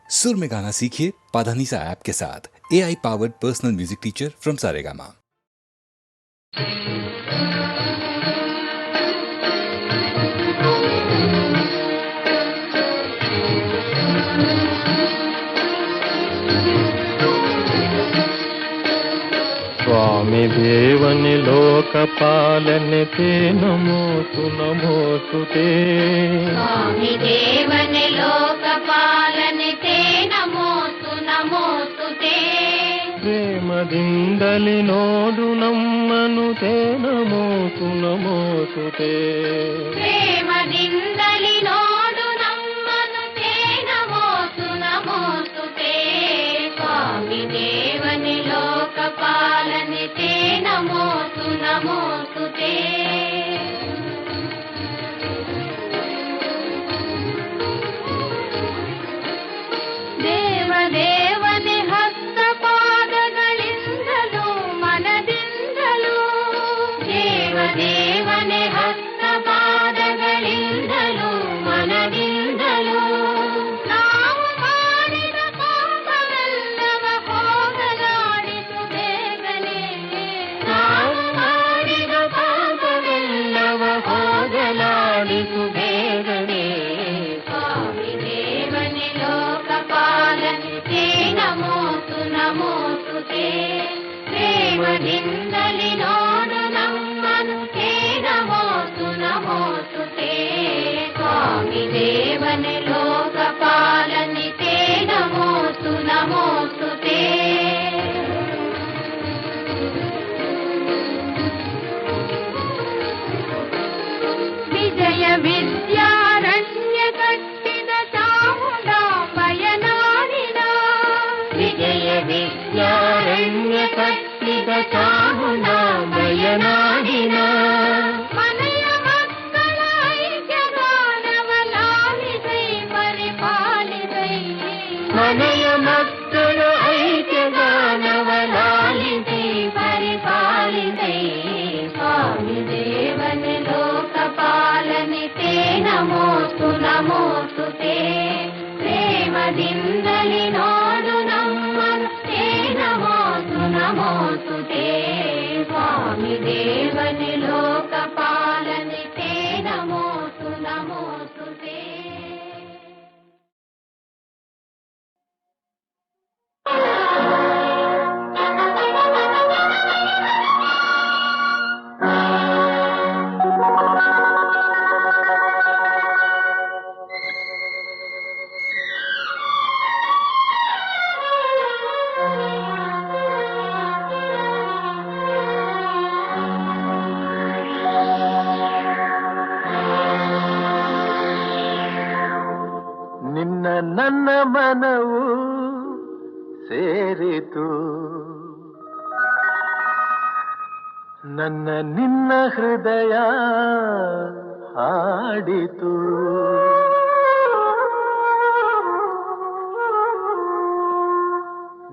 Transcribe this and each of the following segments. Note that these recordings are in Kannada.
सुर में गाना सीखिए पाधानीसा ऐप के साथ। AI powered personal music teacher from Saregama. स्वामी देवनि लोकपालने ते नमोऽस्तु नमोऽस्तु ते। स्वामी देवनि लोकपालने ते नमोऽस्तु नमोऽस्तु ते। प्रेमದಿಂದಲಿ ನೋಡು ನಮ್ಮನು ते नमोऽस्तु नमोऽस्तु ते। प्रेमದಿಂದಲಿ ನೋಡು ನಮ್ಮನು ते नमोऽस्तु नमोऽस्तु ते। स्वामी देवनि लोकपालने ते नमोऽस्तु नमोऽस्तु ते। ದೇವದೇವನೆ ಹಸ್ತಪಾದಗಳಿಂದಲೂ ಮನದಿಂದಲೂ ದೇವದೇವನೆ ಹಸ್ತಪಾದಗಳಿಂದಲೂ ಮನದಿಂದಲೂ ನಾವು ಮಾಡಿದ ಪಾಪವೆಲ್ಲವ ಹೋಗಲಾಡಿಸು ಬೇಗನೆ ನಾವು ಮಾಡಿದ ಪಾಪವೆಲ್ಲವ ಹೋಗಲಾಡಿಸು ಬೇಗನೆ ಸ್ವಾಮಿ ದೇವನೆ ಲೋಕಪಾಲನೆ ते नमोऽस्तु नमोऽस्तु ते। प्रेमದಿಂದಲಿ ನೋಡು ನಮ್ಮನು ते नमोऽस्तु नमोऽस्तु ते। स्वामी देवने लोकपालने ते नमोऽस्तु नमोऽस्तु ते। ವಿಜಯ ವಿದ್ಯಾರಣ್ಯ ಕಟ್ಟಿದ ಚಾಮುಂಡಾಂಬಯ ನಾಡಿನ ವಿಜಯ ವಿದ್ಯಾರಣ್ಯ ಕಟ್ಟಿದ ಚಾಮುಂಡಾಂಬಯ ನಾಡಿನ ಮನೆಯ ಮಕ್ಕಳ ಐಕ್ಯಗಾನವ ಲಾಲಿಸೈ ಪರಿಪಾಲಿಸೈ ಮನೆಯ ಮಕ್ಕಳ ಐಕ್ಯಗಾನವ ಲಾಲಿಸೈ ಪರಿಪಾಲಿಸೈ ಸ್ವಾಮಿ ದೇವನೆ ಲೋಕಪಾಲನೆ ते नमोऽस्तु नमोऽस्तु ते। ಪ್ರೇಮದಿಂದಲಿ ನೋಡು ನಮ್ಮನು ते नमोऽस्तु नमोऽस्तु ते। स्वामी देवने लोकपालने ते नमोऽस्तु नमोऽस्तु ते। ನಿನ್ನ ನನ್ನ ಮನವು ಸೇರಿತು, ನನ್ನ ನಿನ್ನ ಹೃದಯ ಹಾಡಿತು.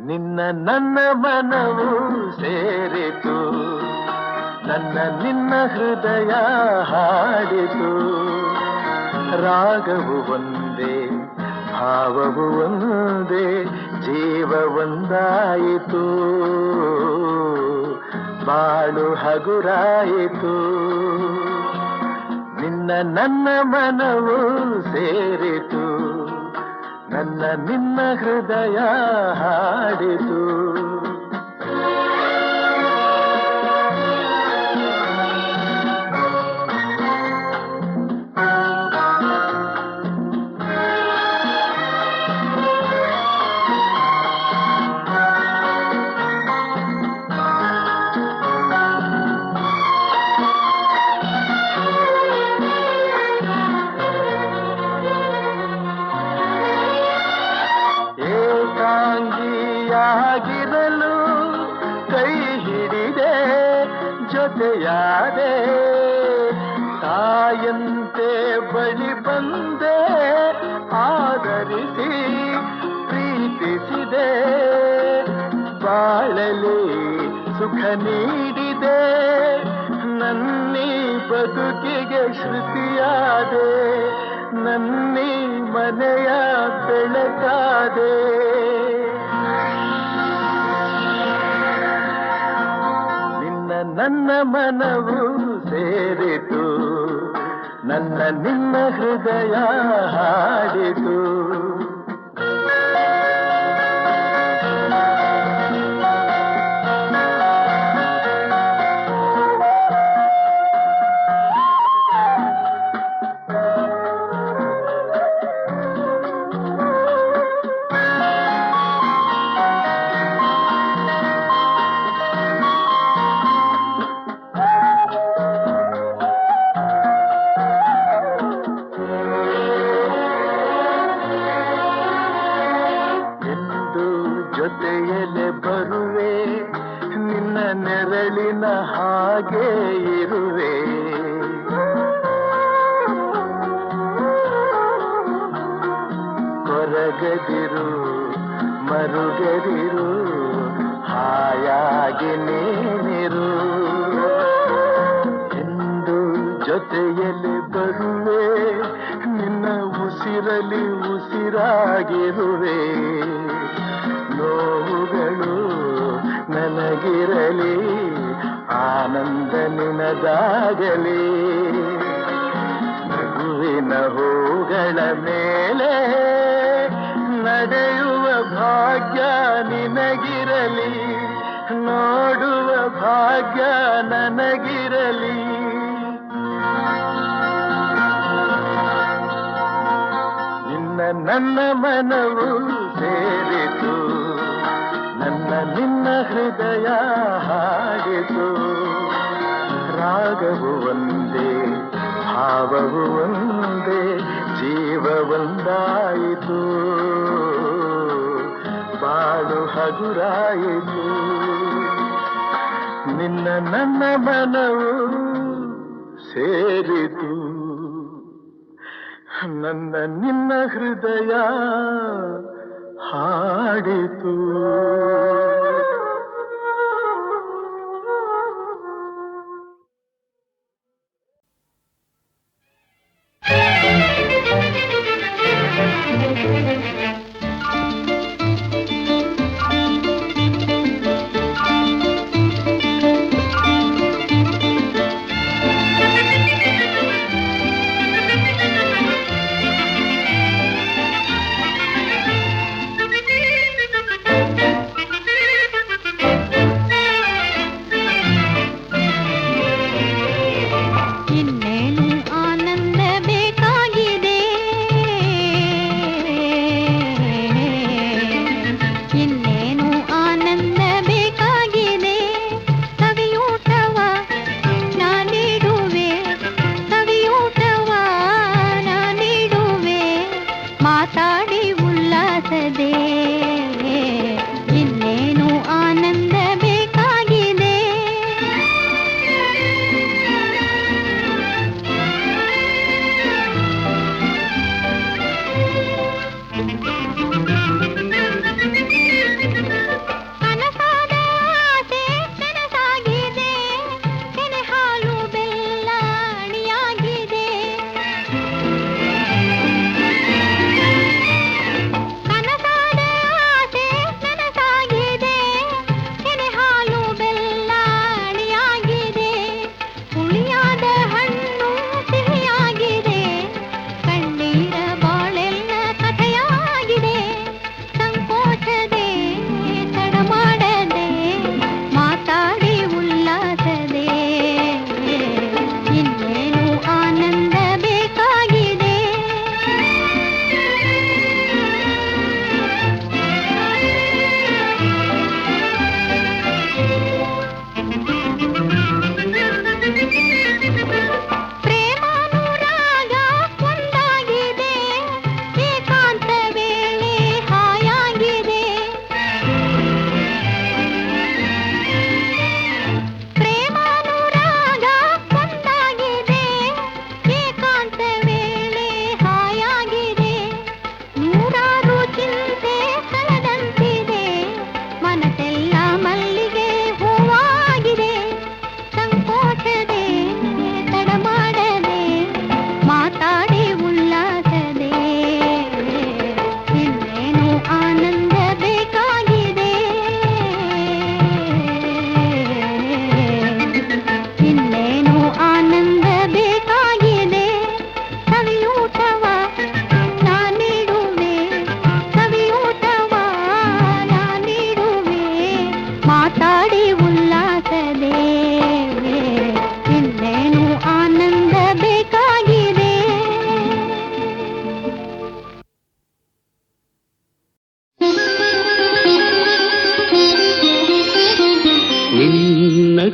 ನಿನ್ನ ನನ್ನ ಮನವು ಸೇರಿತು, ನನ್ನ ನಿನ್ನ ಹೃದಯ ಹಾಡಿತು. ರಾಗವು ಒಂದೇ, ಭಾವವು ಒಂದೇ, ಜೀವ ಒಂದಾಯಿತು, ಬಾಳು ಹಗುರಾಯಿತು. ನಿನ್ನ ನನ್ನ ಮನವು ಸೇರಿತು, ನನ್ನ ನಿನ್ನ ಹೃದಯ ಹಾಡಿತು. ಏಕಾಂಗಿಯಾಗಿರಲು ಕೈ ಹಿಡಿದೆ, ಜೊತೆಯಾದೆ, ತಾಯಂತೆ ಬಳಿ ಬಂದೆ, ಆದರಿಸಿ ಪ್ರೀತಿಸಿದೆ. ಬಾಳಲಿ ಸುಖ ನೀಡಿದೆ, ನನ್ನೀ ಬದುಕಿಗೆ ಶ್ರುತಿಯಾದೆ. ನನ್ನಿ ಮನೆಯ ಬೆಳಕಾದೆ. ನಿನ್ನ ನನ್ನ ಮನವು ಸೇರಿತು, ನನ್ನ ನಿನ್ನ ಹೃದಯ ಹಾಡಿತು. ಜೊತೆಯಲೆ ಬರುವೆ, ನಿನ್ನ ನೆರಳಿನ ಹಾಗೆ ಇರುವೆ. ಕೊರಗದಿರು ಮರುಗದಿರು, ಹಾಯಾಗಿ ನೀನಿರು. ಎಂದು ಜೊತೆಯಲೆ ಬರುವೆ, ನಿನ್ನ ಉಸಿರಲಿ ಉಸಿರಾಗಿರುವೆ. ನೋವುಗಳು ನನಗಿರಲಿ, ಆನಂದ ನಿನದಾಗಲಿ. ನಗುವಿನ ಹೂಗಳ ಮೇಲೆ ನಡೆಯುವ ಭಾಗ್ಯ ನಿನಗಿರಲಿ, ನೋಡುವ ಭಾಗ್ಯ ನನಗಿರಲಿ. ನಿನ್ನ ನನ್ನ ಮನವು ಸೇರಿತು, ನನ್ನ ನಿನ್ನ ಹೃದಯ ಹಾಡಿತು. ರಾಗವು ಒಂದೇ, ಭಾವವು ಒಂದೇ, ಜೀವ ಒಂದಾಯಿತು. ಬಾಳು ಹಗುರಾಯಿತು. ನಿನ್ನ ನನ್ನ ಮನವು ಸೇರಿತು, ನನ್ನ ನಿನ್ನ ಹೃದಯ ಹಾಡಿತು.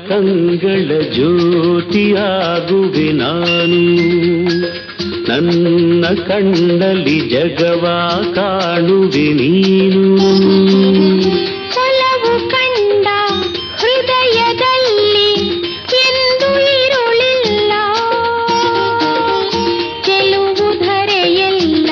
ಕಂಗಳ ಜ್ಯೋತಿಯಾಗುವೆ ನಾನು, ನನ್ನ ಕಣ್ಣಲ್ಲಿ ಜಗವ ಕಾಣುವೆ ನೀನು. ಒಲವು ಕಂಡ ಹೃದಯದಲ್ಲಿ ಎಂದು ಇರುಳಿಲ್ಲ, ಚೆಲುವು ಧರೆಯಲ್ಲ.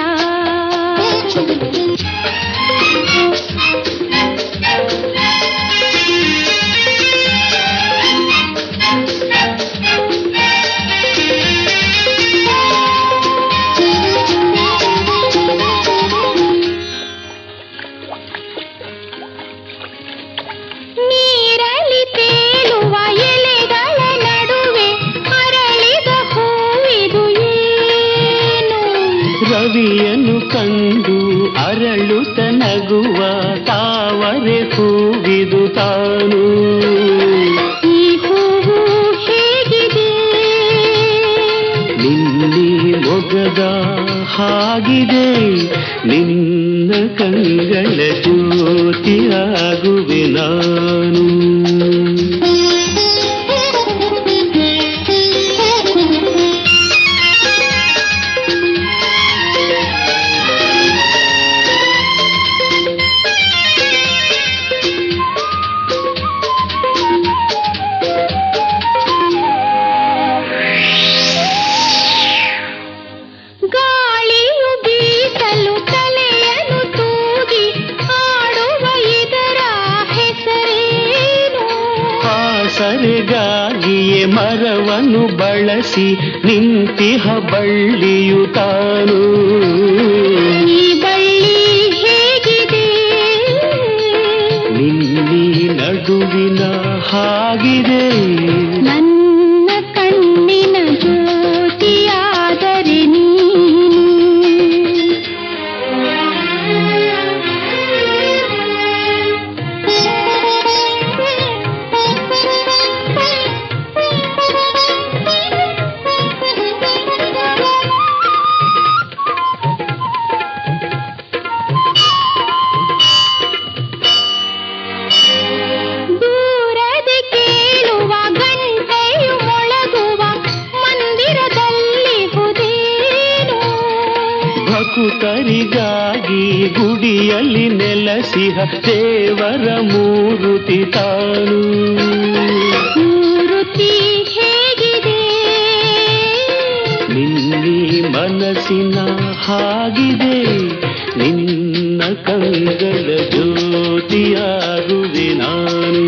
ನೀರಲ್ಲಿ ತೇಲುವ ಎಲೆಗಳ ನಡುವೆ ಅರಳಿದ ಹೂವಿದು ಏನು? ರವಿಯನ್ನು ಕಂಡು ಅರಳುತ್ತ ನಗುವ ತಾವರೆ ಹೂವಿದು ತಾನು. ಈ ಹೂವು ಹೇಗಿದೆ? ನಿನ್ನೆ ಮೊಗದ ಹಾಗಿದೆ, ನಿನ್ನ ಕಂಗಳ ಜ್ಯೋತಿಯಾಗುವೆ ನಾನು. ಗಾಳಿಯು ಬೀಸಲು ತಲೆಯನ್ನು ತೂಗಿ ಆಡುವ ಇದರ ಹೆಸರೇನು? ಆಸರೆಗಾಗಿಯೇ ಮರವನ್ನು ಬಳಸಿ ನಿಂತಿಹ ಬಳ್ಳಿಯು ತಾನು. ಈ ಬಳ್ಳಿ ಹೇಗಿದೆ? ನಿನ್ನಿ ನಡುವಿನ ಹಾಗಿದೆ, ನನ್ನ ಕಣ್ಣಿನ ಜ್ಯೋತಿಯಾದರೆ ದೂರದೆ ಕೇಳುವ ಗಂಟೆಯು ಮೊಳಗುವ ಮಂದಿರದಲ್ಲಿ ಹುದೇನು? ಭಕುತರಿಗಾಗಿ ಗುಡಿಯಲ್ಲಿ ನೆಲೆಸಿಹ ದೇವರ ಮೂರುತಿ ತಾನು. ಮೂರುತಿ ಹೇಗಿದೆ? ನಿನ್ನಿ ಮನಸ್ಸಿನ ಹಾಗಿದೆ, ನಿನ್ನ ಕಂಗಳ ಜ್ಯೋತಿಯಾಗುವೆ ನಾನು.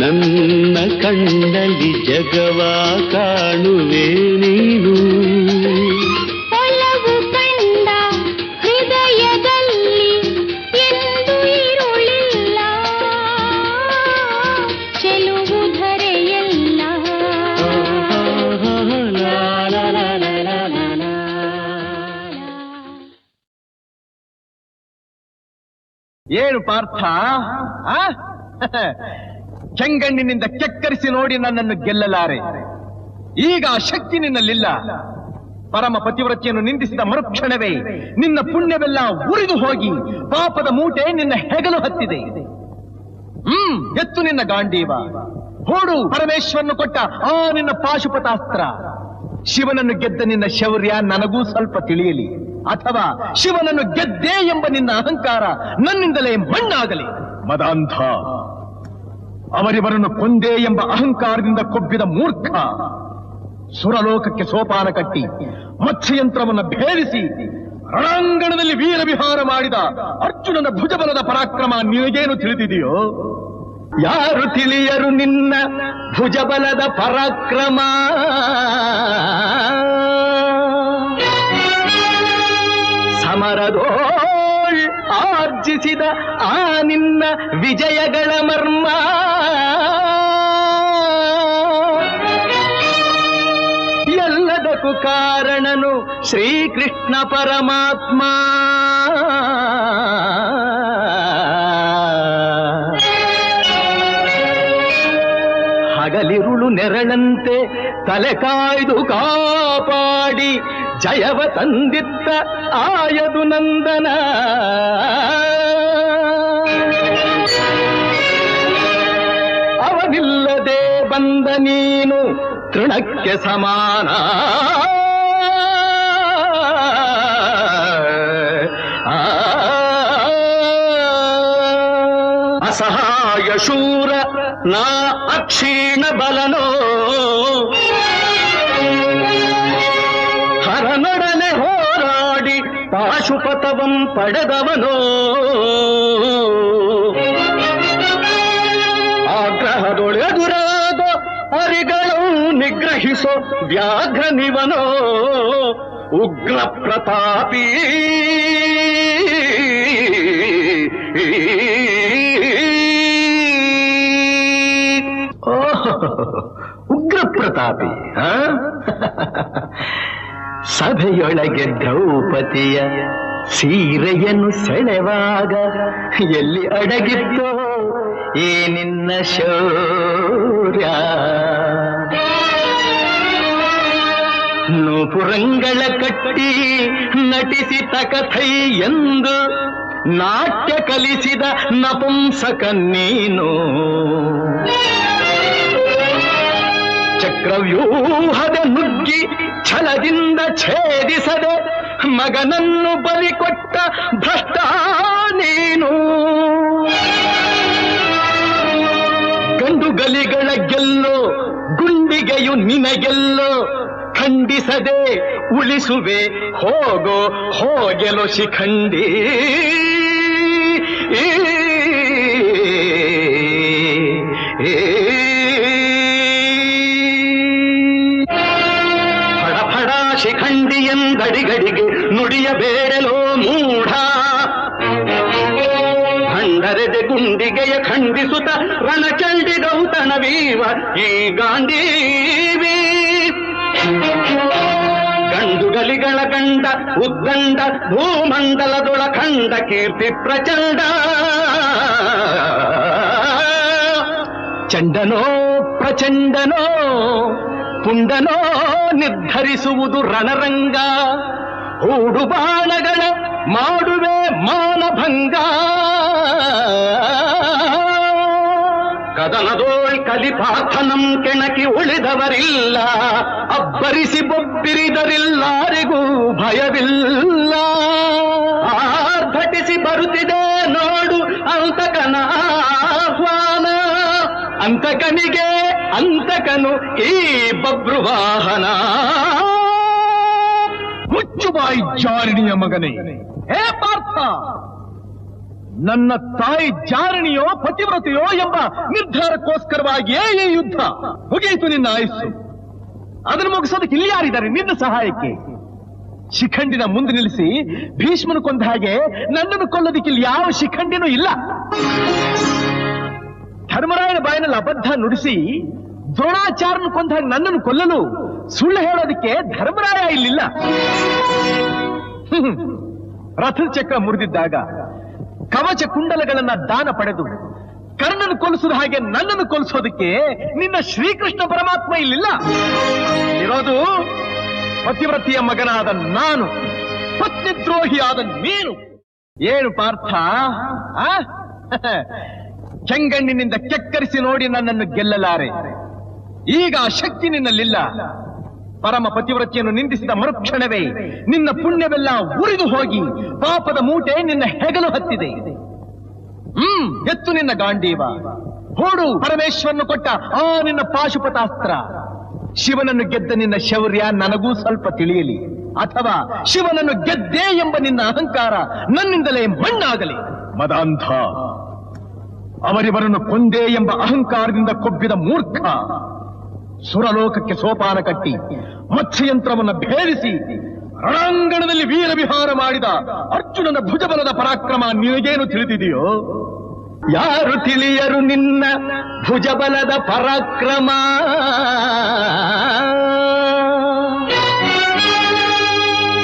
ನನ್ನ ಕಣ್ಣಲ್ಲಿ ಜಗವ ಕಾಣುವೆ ನೀನು. ಒಲವು ಕಂಡ ಹೃದಯದಲ್ಲಿ ಎಂದು ಇರುಳಿಲ್ಲ, ಚೆಲುವು ಧರೆಯಲ್ಲ. ಏನು ಪಾರ್ಥ, ಚೆಂಗಣ್ಣಿನಿಂದ ಕೆಕ್ಕರಿಸಿ ನೋಡಿ ನನ್ನನ್ನು ಗೆಲ್ಲಲಾರೆ. ಈಗ ಆ ಶಕ್ತಿ ನಿನ್ನಲ್ಲಿಲ್ಲ. ಪರಮ ಪತಿವ್ರತಿಯನ್ನು ನಿಂದಿಸಿದ ಮರುಕ್ಷಣವೇ ನಿನ್ನ ಪುಣ್ಯವೆಲ್ಲ ಉರಿದು ಹೋಗಿ ಪಾಪದ ಮೂಟೆ ನಿನ್ನ ಹೆಗಲು ಹತ್ತಿದೆ. ಎತ್ತು ನಿನ್ನ ಗಾಂಡೀವ, ಹೂಡು ಪರಮೇಶ್ವರನು ಕೊಟ್ಟ ಆ ನಿನ್ನ ಪಾಶುಪತಾಸ್ತ್ರ. ಶಿವನನ್ನು ಗೆದ್ದ ನಿನ್ನ ಶೌರ್ಯ ನನಗೂ ಸ್ವಲ್ಪ ತಿಳಿಯಲಿ, ಅಥವಾ ಶಿವನನ್ನು ಗೆದ್ದೆ ಎಂಬ ನಿನ್ನ ಅಹಂಕಾರ ನನ್ನಿಂದಲೇ ಮಣ್ಣಾಗಲಿ. ಮದಾಂಧ, ಅವರಿವರನ್ನು ಕೊಂದೇ ಎಂಬ ಅಹಂಕಾರದಿಂದ ಕೊಬ್ಬಿದ ಮೂರ್ಖ, ಸುರಲೋಕಕ್ಕೆ ಸೋಪಾನ ಕಟ್ಟಿ ಮತ್ಸ್ಯಯಂತ್ರವನ್ನು ಭೇದಿಸಿ ರಣಾಂಗಣದಲ್ಲಿ ವೀರ ವಿಹಾರ ಮಾಡಿದ ಅರ್ಜುನನ ಭುಜಬಲದ ಪರಾಕ್ರಮ ನಿನಗೇನು ತಿಳಿದಿದೆಯೋ? ಯಾರು ತಿಳಿಯರು ನಿನ್ನ ಭುಜಬಲದ ಪರಾಕ್ರಮ? ಸಮರದೋಳ್ ಆರ್ಜಿಸಿದ ಆ ನಿನ್ನ ವಿಜಯಗಳ ಮರ್ಮ ಎಲ್ಲದಕ್ಕೂ ಕಾರಣನು ಶ್ರೀಕೃಷ್ಣ ಪರಮಾತ್ಮ. ಹಗಲಿರುಳು ನೆರಳಂತೆ ತಲೆ ಕಾಯ್ದು ಕಾಪಾಡಿ ಜಯವ ತಂದಿತ್ತ ಆಯದು ನಂದನ. ಅವನಿಲ್ಲ ನೀನು ತೃಣಕ್ಕೆ ಸಮಾನ. ಅಸಹಾಯ ಶೂರ ನಾ ಅಕ್ಷೀಣ ಬಲನೋ, ಹರನೊಡನೆ ಹೋರಾಡಿ ಪಾಶುಪತವಂ ಪಡೆದವನೋ, ಆಗ್ರಹದೊಳೆದುರಾದ ಅರಿಗಳು ನಿಗ್ರಹಿಸೋ ವ್ಯಾಘ್ರನಿವನೋ, ಉಗ್ರ ಪ್ರತಾಪಿ ಉಗ್ರ ಪ್ರತಾಪಿ. ಸಭೆಯೊಳಗೆ ದ್ರೌಪದಿಯ ಸೀರೆಯನ್ನು ಸೆಳೆವಾಗ ಎಲ್ಲಿ ಅಡಗಿತ್ತೋ ಈ ನಿನ್ನ ಶೌರ್ಯ. ನೂಪುರಂಗಳ ಕಟ್ಟಿ ನಟಿಸಿದ ಕಥೈ ಎಂದು ನಾಟ್ಯ ಕಲಿಸಿದ ನಪುಂಸಕ ನೀನು. ಚಕ್ರವ್ಯೂಹದ ನುಗ್ಗಿ ಛಲದಿಂದ ಛೇದಿಸದೆ ಮಗನನ್ನು ಬಲಿಕೊಟ್ಟ ಭ್ರಷ್ಟ ನೀನು. ಗಂಡುಗಲಿಗಳ ಗೆಲ್ಲೋ ಗುಂಡಿಗೆಯು ನಿನಗೆಲ್ಲೋ, ಖಂಡಿಸದೆ ಉಳಿಸುವೆ ಹೋಗೋ ಹೋಗೆಲೋ ಶಿಖಂಡಿ. ಫಡಫಡ ಶಿಖಂಡಿ ಎಂದಡಿಗಡಿಗೆ ನುಡಿಯಬೇಡಲೋ ಮೂಢ. ಖಂಡರೆದೆ ಗುಂಡಿಗೆಯ ಖಂಡಿಸುತ್ತ ರಣಚಂಡಿ ಗೌತಣವೀವ ಈ ಗಾಂಧೀವಿ. ಗಂಡುಗಲಿಗಳ ಕಂಡ ಉದ್ದಂಡ ಭೂಮಂಡಲದೊಳ ಖಂಡ ಕೀರ್ತಿ ಪ್ರಚಂಡ. ಚಂಡನೋ ಪ್ರಚಂಡನೋ ಪುಂಡನೋ ನಿರ್ಧರಿಸುವುದು ರಣರಂಗ. ಹೂಡು ಬಾಣಗಳ ಮಾಡುವೆ ಮಾನಭಂಗ. ಕದನದೋಳ್ ಕಲಿಪಾರ್ಥನಂ ಕೆಣಕಿ ಉಳಿದವರಿಲ್ಲ. ಅಬ್ಬರಿಸಿ ಬೊಬ್ಬಿರಿದರಿಲ್ಲಾರಿಗೂ ಭಯವಿಲ್ಲ. ಆರ್ಭಟಿಸಿ ಬರುತ್ತಿದೆ ನೋಡು ಅಂತಕನ ಆಹ್ವಾನ. ಅಂತಕನಿಗೆ ಅಂತಕನು ಈ ಬಬ್ರುವಾಹನ. ಮುಚ್ಚುಬಾಯಿ ಜಾರಿಣಿಯ ಮಗನೇ, ಹೇ ಪಾರ್ಥ, ನನ್ನ ತಾಯಿ ಜಾರಣಿಯೋ ಪತಿವ್ರತೆಯೋ ಎಂಬ ನಿರ್ಧಾರಕ್ಕೋಸ್ಕರವಾಗಿಯೇ ಈ ಯುದ್ಧ. ಮುಗಿಯಿತು ನಿನ್ನ ಆಯುಸ್ಸು. ಅದನ್ನು ಮುಗಿಸೋದಕ್ಕೆ ಇಲ್ಲಿ ಯಾರಿದ್ದಾರೆ ನಿನ್ನ ಸಹಾಯಕ್ಕೆ? ಶಿಖಂಡಿನ ಮುಂದೆ ನಿಲ್ಲಿಸಿ ಭೀಷ್ಮನು ಕೊಂದ ಹಾಗೆ ನನ್ನನ್ನು ಕೊಲ್ಲೋದಕ್ಕೆ ಇಲ್ಲಿ ಯಾವ ಶಿಖಂಡಿನೂ ಇಲ್ಲ. ಧರ್ಮರಾಯನ ಬಾಯಿನಲ್ಲಿ ಅಬದ್ಧ ನುಡಿಸಿ ದ್ರೋಣಾಚಾರ್ಯನು ಕೊಂದ ಹಾಗೆ ನನ್ನನ್ನು ಕೊಲ್ಲಲು ಸುಳ್ಳು ಹೇಳೋದಕ್ಕೆ ಧರ್ಮರಾಯ ಇಲ್ಲಿಲ್ಲ. ರಥದ ಚಕ್ರ ಮುರಿದಿದ್ದಾಗ ಕವಚ ಕುಂಡಲಗಳನ್ನ ದಾನ ಪಡೆದು ಕರ್ಣನ ಕೊಲಿಸಿದ ಹಾಗೆ ನನ್ನನ್ನು ಕೊಲಿಸೋದಕ್ಕೆ ನಿನ್ನ ಶ್ರೀಕೃಷ್ಣ ಪರಮಾತ್ಮ ಇಲ್ಲಿಲ್ಲ. ಇರೋದು ಪತಿವ್ರತಿಯ ಮಗನಾದ ನಾನು, ಪತ್ನಿದ್ರೋಹಿಯಾದ ನೀನು. ಏನು ಪಾರ್ಥ, ಕೆಂಗಣ್ಣಿನಿಂದ ಕೆಕ್ಕರಿಸಿ ನೋಡಿ ನನ್ನನ್ನು ಗೆಲ್ಲಲಾರೆ. ಈಗ ಆ ಶಕ್ತಿ ನಿನ್ನಲ್ಲಿಲ್ಲ. ಪರಮ ಪತಿವ್ರತಿಯನ್ನು ನಿಂದಿಸಿದ ಮರುಕ್ಷಣವೇ ನಿನ್ನ ಪುಣ್ಯವೆಲ್ಲ ಉರಿದು ಹೋಗಿ ಪಾಪದ ಮೂಟೆ ನಿನ್ನ ಹೆಗಲು ಹತ್ತಿದೆ. ಎತ್ತು ನಿನ್ನ ಗಾಂಡೀವ, ಹೂಡು ಪರಮೇಶ್ವರನು ಕೊಟ್ಟ ಆ ನಿನ್ನ ಪಾಶುಪತಾಸ್ತ್ರ. ಶಿವನನ್ನು ಗೆದ್ದ ನಿನ್ನ ಶೌರ್ಯ ನನಗೂ ಸ್ವಲ್ಪ ತಿಳಿಯಲಿ, ಅಥವಾ ಶಿವನನ್ನು ಗೆದ್ದೆ ಎಂಬ ನಿನ್ನ ಅಹಂಕಾರ ನನ್ನಿಂದಲೇ ಮಣ್ಣಾಗಲಿ. ಮದಾಂಧ, ಅವರಿವರನ್ನು ಕೊಂದೆ ಎಂಬ ಅಹಂಕಾರದಿಂದ ಕೊಬ್ಬಿದ ಮೂರ್ಖ. ಸುರಲೋಕಕ್ಕೆ ಸೋಪಾನ ಕಟ್ಟಿ ಮತ್ಸ್ಯಯಂತ್ರವನ್ನು ಭೇದಿಸಿ ರಣಾಂಗಣದಲ್ಲಿ ವೀರ ವಿಹಾರ ಮಾಡಿದ ಅರ್ಜುನನ ಭುಜಬಲದ ಪರಾಕ್ರಮ ನಿನಗೇನು ತಿಳಿದಿದೆಯೋ? ಯಾರು ತಿಳಿಯರು ನಿನ್ನ ಭುಜಬಲದ ಪರಾಕ್ರಮ?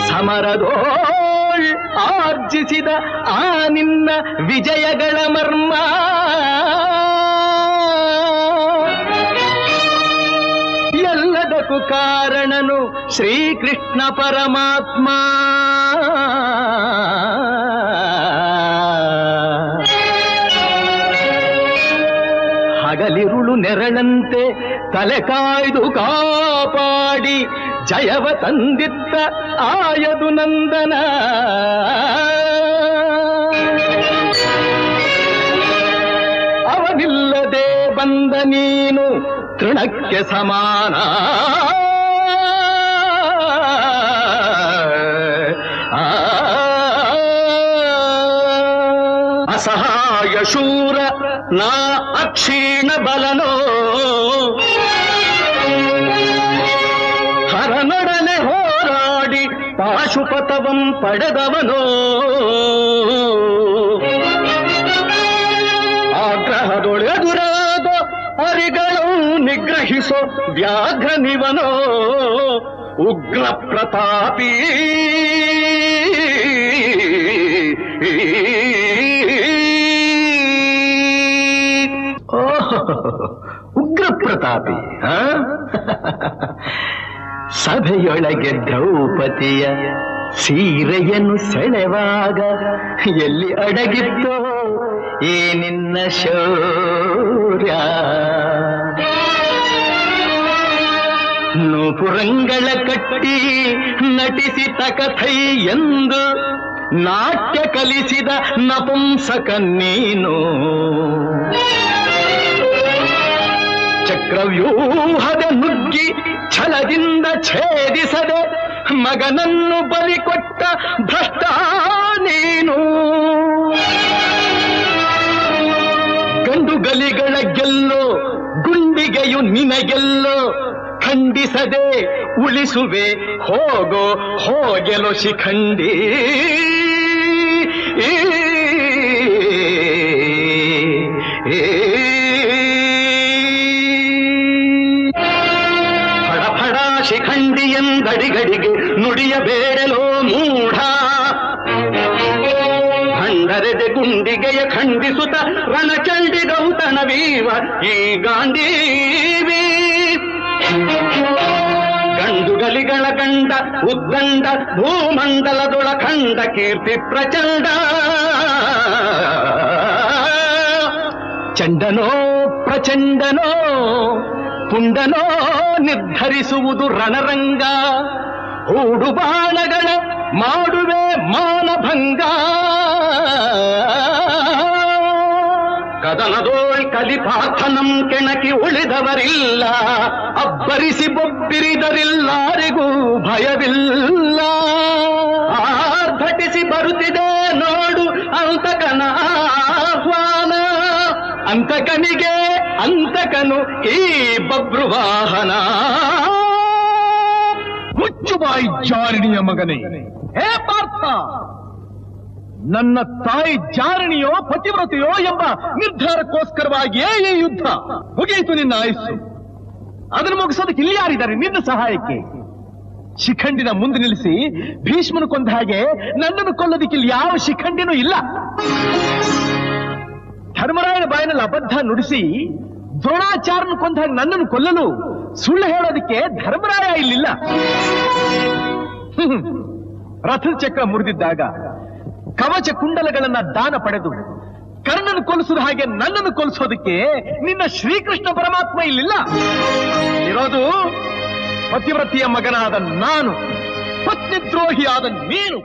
ಸಮರದೋಳ್ ಆರ್ಜಿಸಿದ ಆ ನಿನ್ನ ವಿಜಯಗಳ ಮರ್ಮ. ಎಲ್ಲದಕ್ಕೂ ಕಾರಣನು ಶ್ರೀಕೃಷ್ಣ ಪರಮಾತ್ಮ. ಹಗಲಿರುಳು ನೆರಳಂತೆ ತಲೆ ಕಾಯ್ದು ಕಾಪಾಡಿ ಜಯವ ತಂದಿತ್ತ ಆಯದು ನಂದನ. ಅವನಿಲ್ಲದೆ ಬಂದ ನೀನು ತೃಣಕ್ಕೆ ಸಮಾನ. ಅಸಹಾಯ ಶೂರ ನಾ ಅಕ್ಷೀಣ ಬಲನೋ, ಹರನೊಡನೆ ಹೋರಾಡಿ ಪಾಶುಪತವಂ ಪಡೆದವನೋ. ಆಗ್ರಹದೊಳೆದುರಾದ ಹರಿಗಳು ನಿಗ್ರಹಿಸೋ ವ್ಯಾಘ್ರನಿವನೋ, ಉಗ್ರ ಪ್ರತಾಪಿ ಉಗ್ರ ಪ್ರತಾಪಿ. ಸಭೆಯೊಳಗೆ ದ್ರೌಪದಿಯ ಸೀರೆಯನ್ನು ಸೆಳೆವಾಗ ಎಲ್ಲಿ ಅಡಗಿತ್ತೋ ಈ ನಿನ್ನ ಶೌರ್ಯ. ನೂಪುರಂಗಳ ಕಟ್ಟಿ ನಟಿಸಿದ ಕಥೈ ಎಂದು ನಾಟ್ಯ ಕಲಿಸಿದ ನಪುಂಸಕ ನೀನು. ಚಕ್ರವ್ಯೂಹದ ನುಗ್ಗಿ ಛಲದಿಂದ ಛೇದಿಸದೆ ಮಗನನ್ನು ಬಲಿ ಕೊಟ್ಟ ಭ್ರಷ್ಟ ನೀನು. ಗಂಡುಗಲಿಗಳ ಗೆಲ್ಲೋ ಗುಂಡಿಗೆಯು ನಿನಗೆಲ್ಲೋ, ಖಂಡಿಸದೆ ಉಳಿಸುವೆ ಹೋಗೋ ಹೋಗೆಲೋ ಶಿಖಂಡಿ. ಫಡಫಡ ಶಿಖಂಡಿ ಎಂದಡಿಗಡಿಗೆ ನುಡಿಯಬೇಡಲೋ ಮೂಢ. ಖಂಡರೆದೆ ಗುಂಡಿಗೆಯ ಖಂಡಿಸುತ್ತ ರಣಚಂಡಿ ಗೌತಣವೀವ ಈ ಗಾಂಧೀವಿ. ಗಂಡುಗಲಿಗಳ ಗಂಡ ಉದ್ದಂಡ ಭೂಮಂಡಲದೊಳ ಖಂಡ ಕೀರ್ತಿ ಪ್ರಚಂಡ. ಚಂಡನೋ ಪ್ರಚಂಡನೋ ಪುಂಡನೋ ನಿರ್ಧರಿಸುವುದು ರಣರಂಗ. ಹೂಡು ಬಾಣಗಳ ಮಾಡುವೆ ಮಾನಭಂಗ. ಕದನದೋಳ್ ಕಲಿಪಾರ್ಥನಂ ಕೆಣಕಿ ಉಳಿದವರಿಲ್ಲ. ಅಬ್ಬರಿಸಿ ಬೊಬ್ಬಿರಿದರಿಲ್ಲಾರಿಗೂ ಭಯವಿಲ್ಲ. ಆರ್ಭಟಿಸಿ ಬರುತ್ತಿದೆ ನೋಡು ಅಂತಕನ ಆಹ್ವಾನ. ಅಂತಕನಿಗೆ ಅಂತಕನು ಈ ಬಬ್ರುವಾಹನ. ಮುಚ್ಚುಬಾಯಿ ಜಾರಿಣಿಯ ಮಗನೇ, ಹೇ ಪಾರ್ಥ, ನನ್ನ ತಾಯಿ ಜಾರಣಿಯೋ ಪತಿವ್ರತೆಯೋ ಎಂಬ ನಿರ್ಧಾರಕ್ಕೋಸ್ಕರವಾಗಿಯೇ ಈ ಯುದ್ಧ. ಮುಗಿಯಿತು ನಿನ್ನ ಆಯುಸ್ಸು. ಅದನ್ನು ಮುಗಿಸೋದಕ್ಕೆ ಇಲ್ಲಿ ಯಾರಿದ್ದಾರೆ ನಿನ್ನ ಸಹಾಯಕ್ಕೆ? ಶಿಖಂಡಿನ ಮುಂದೆ ನಿಲ್ಲಿಸಿ ಭೀಷ್ಮನು ಕೊಂದ ಹಾಗೆ ನನ್ನನ್ನು ಕೊಲ್ಲೋದಕ್ಕೆ ಇಲ್ಲಿ ಯಾವ ಶಿಖಂಡಿನೂ ಇಲ್ಲ. ಧರ್ಮರಾಯನ ಬಾಯಿನಲ್ಲಿ ಅಬದ್ಧ ನುಡಿಸಿ ದ್ರೋಣಾಚಾರ್ಯನು ಕೊಂದ ಹಾಗೆ ನನ್ನನ್ನು ಕೊಲ್ಲಲು ಸುಳ್ಳು ಹೇಳೋದಕ್ಕೆ ಧರ್ಮರಾಯ ಇಲ್ಲಿಲ್ಲ. ರಥದ ಚಕ್ರ ಮುರಿದಿದ್ದಾಗ ಕವಚ ಕುಂಡಲಗಳನ್ನ ದಾನ ಪಡೆದು ಕರ್ಣನ ಕೊಲಿಸಿದ ಹಾಗೆ ನನ್ನನ್ನು ಕೊಲಿಸೋದಕ್ಕೆ ನಿನ್ನ ಶ್ರೀಕೃಷ್ಣ ಪರಮಾತ್ಮ ಇಲ್ಲಿಲ್ಲ. ಇರೋದು ಪತಿವ್ರತಿಯ ಮಗನಾದ ನಾನು, ಪತ್ನಿದ್ರೋಹಿಯಾದ ನೀನು.